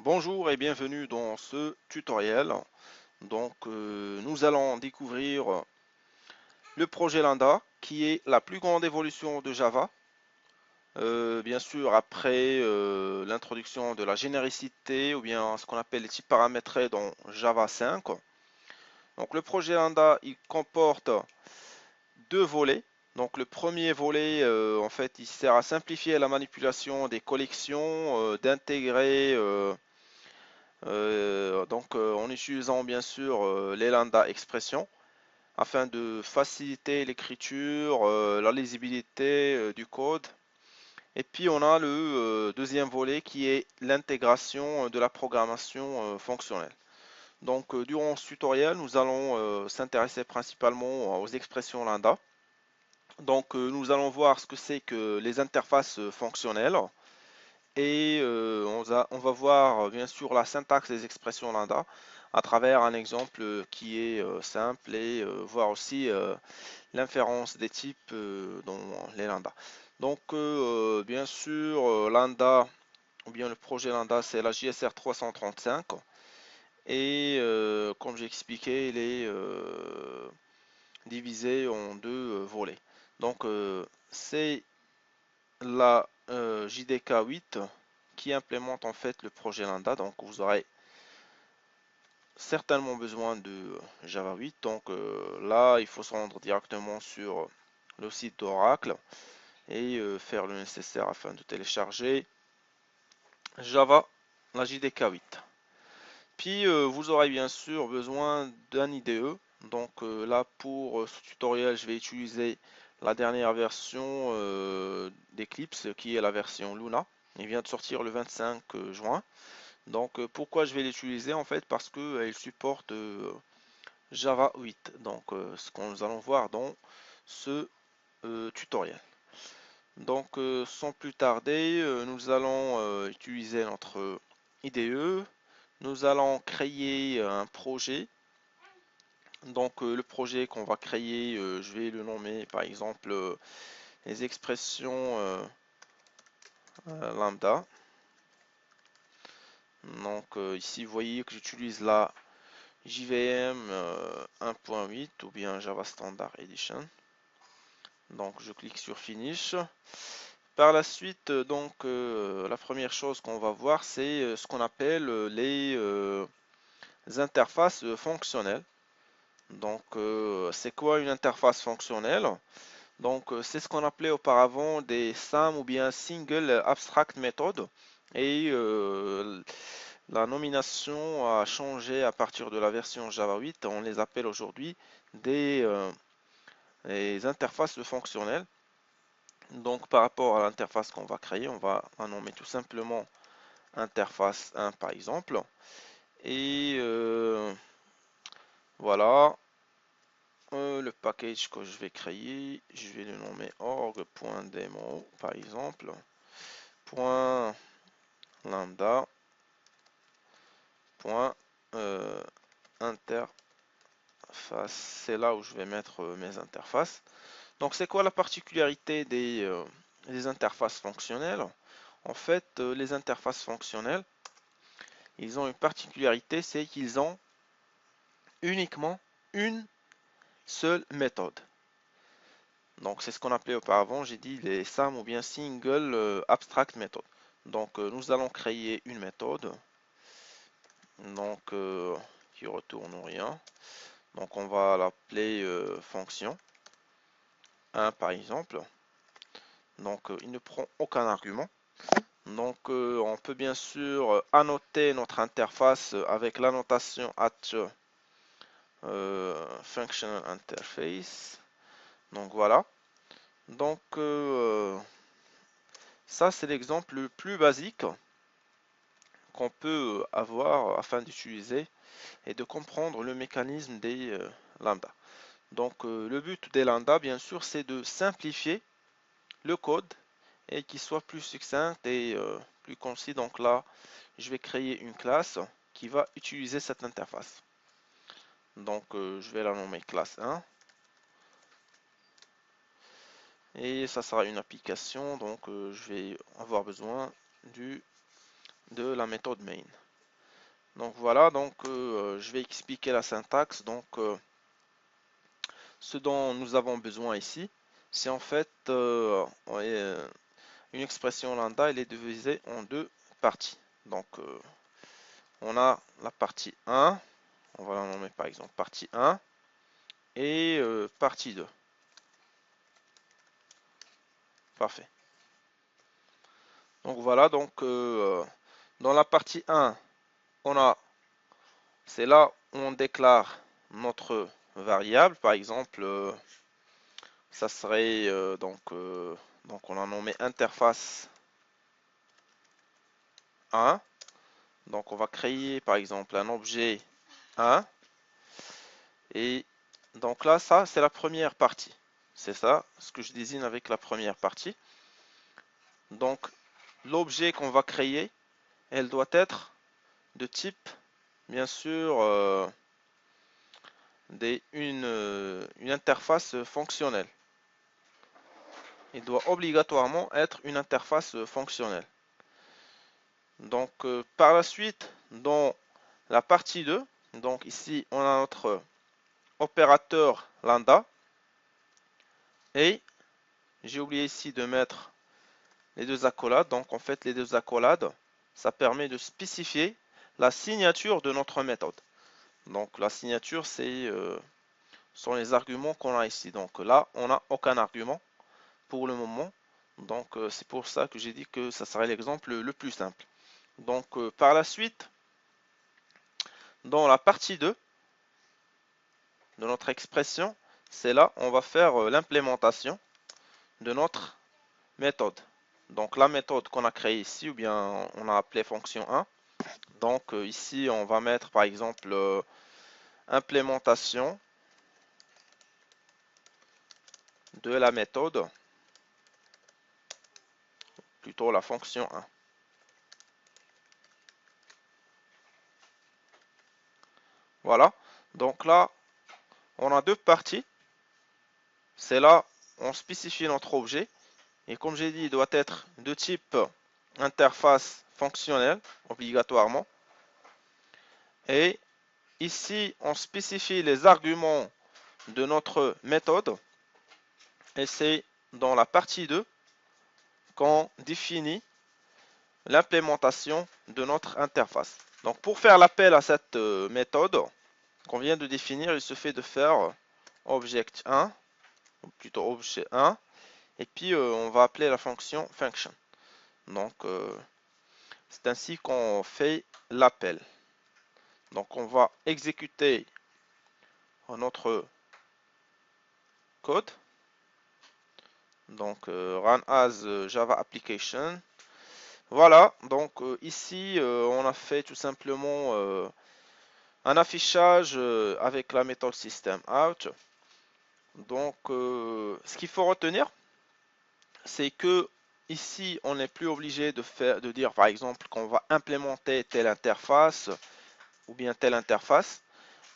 Bonjour et bienvenue dans ce tutoriel. Nous allons découvrir le projet Lambda qui est la plus grande évolution de Java. Bien sûr, après l'introduction de la généricité ou bien ce qu'on appelle les types paramétrés dans Java 5. Donc, le projet Lambda il comporte deux volets. Donc, le premier volet, en fait, il sert à simplifier la manipulation des collections, d'intégrer en utilisant bien sûr les lambda expressions afin de faciliter l'écriture, la lisibilité du code. Et puis on a le deuxième volet qui est l'intégration de la programmation fonctionnelle. Durant ce tutoriel, nous allons s'intéresser principalement aux expressions lambda. Nous allons voir ce que c'est que les interfaces fonctionnelles. Et on va voir bien sûr la syntaxe des expressions lambda à travers un exemple qui est simple et voir aussi l'inférence des types dans les lambda. Bien sûr, lambda ou bien le projet lambda c'est la JSR 335 et comme j'ai expliqué, il est divisé en deux volets. C'est la JDK 8 qui implémente en fait le projet Lambda. Donc vous aurez certainement besoin de Java 8. Là, il faut se rendre directement sur le site d'Oracle et faire le nécessaire afin de télécharger Java, la JDK 8. Puis vous aurez bien sûr besoin d'un IDE. Là pour ce tutoriel, je vais utiliser la dernière version d'Eclipse qui est la version Luna. Il vient de sortir le 25 juin. Pourquoi je vais l'utiliser en fait? Parce qu'il supporte Java 8. Ce que nous allons voir dans ce tutoriel. Sans plus tarder, nous allons utiliser notre IDE. Nous allons créer un projet. Le projet qu'on va créer, je vais le nommer par exemple les expressions lambda. Ici, vous voyez que j'utilise la JVM 1.8 ou bien Java Standard Edition. Je clique sur Finish. Par la suite, la première chose qu'on va voir, c'est ce qu'on appelle les interfaces fonctionnelles. C'est quoi une interface fonctionnelle? C'est ce qu'on appelait auparavant des SAM ou bien Single Abstract Method. Et la nomination a changé à partir de la version Java 8. On les appelle aujourd'hui des interfaces fonctionnelles. Par rapport à l'interface qu'on va créer, on va la nommer tout simplement interface 1 par exemple. Et voilà, le package que je vais créer, je vais le nommer org.demo par exemple, point lambda, point interface. C'est là où je vais mettre mes interfaces. C'est quoi la particularité des interfaces fonctionnelles? En fait, les interfaces fonctionnelles, ils ont une particularité, c'est qu'ils ont uniquement une seule méthode. C'est ce qu'on appelait auparavant, j'ai dit les SAM ou bien Single Abstract Method. Nous allons créer une méthode qui retourne rien. On va l'appeler fonction 1 par exemple. Il ne prend aucun argument. On peut bien sûr annoter notre interface avec l'annotation at functional interface. Voilà. Donc ça c'est l'exemple le plus basique qu'on peut avoir afin d'utiliser et de comprendre le mécanisme des lambda. Le but des lambda bien sûr c'est de simplifier le code et qu'il soit plus succinct et plus concis. Là je vais créer une classe qui va utiliser cette interface. Je vais la nommer classe 1 et ça sera une application. Je vais avoir besoin de la méthode main. Donc voilà, donc je vais expliquer la syntaxe. Donc ce dont nous avons besoin ici, c'est en fait une expression lambda, elle est divisée en deux parties. Donc on a la partie 1, on va la nommer par exemple partie 1 et partie 2. Parfait. Donc voilà, donc dans la partie 1, c'est là où on déclare notre variable. Par exemple, ça serait donc on a nommé interface 1. Donc on va créer par exemple un objet 1. Et donc là, ça c'est la première partie. C'est ça ce que je désigne avec la première partie. Donc l'objet qu'on va créer, elle doit être de type, bien sûr, une interface fonctionnelle. Il doit obligatoirement être une interface fonctionnelle. Donc par la suite, dans la partie 2, donc ici on a notre opérateur lambda. Et j'ai oublié ici de mettre les deux accolades. Donc en fait les deux accolades, ça permet de spécifier la signature de notre méthode. Donc la signature, sont les arguments qu'on a ici. Donc là, on n'a aucun argument pour le moment. Donc c'est pour ça que j'ai dit que ça serait l'exemple le plus simple. Donc par la suite, dans la partie 2 de notre expression, c'est là on va faire l'implémentation de notre méthode. Donc la méthode qu'on a créée ici, ou bien on a appelé fonction 1. Donc ici on va mettre par exemple implémentation de la méthode, plutôt la fonction 1. Voilà, donc là on a deux parties. C'est là on spécifie notre objet. Et comme j'ai dit, il doit être de type interface fonctionnelle, obligatoirement. Et ici, on spécifie les arguments de notre méthode. Et c'est dans la partie 2 qu'on définit l'implémentation de notre interface. Donc pour faire l'appel à cette méthode qu'on vient de définir, il se fait de faire object 1, ou plutôt objet 1, et puis on va appeler la fonction function. Donc c'est ainsi qu'on fait l'appel. Donc on va exécuter notre code. Donc run as Java application. Voilà, donc ici on a fait tout simplement un affichage avec la méthode system_out. Donc ce qu'il faut retenir, c'est que ici on n'est plus obligé de dire par exemple qu'on va implémenter telle interface ou bien telle interface,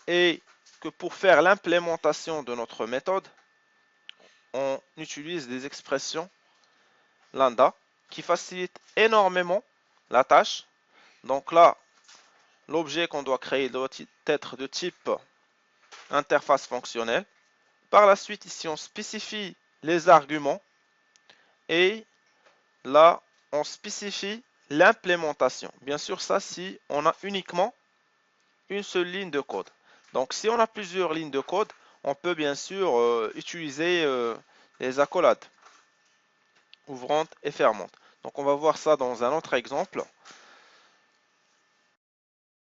et que pour faire l'implémentation de notre méthode, on utilise des expressions lambda qui facilitent énormément la tâche. Donc là, l'objet qu'on doit créer doit être de type interface fonctionnelle. Par la suite, ici, on spécifie les arguments et là, on spécifie l'implémentation. Bien sûr, ça, si on a uniquement une seule ligne de code. Donc, si on a plusieurs lignes de code, on peut bien sûr utiliser les accolades ouvrantes et fermantes. Donc, on va voir ça dans un autre exemple.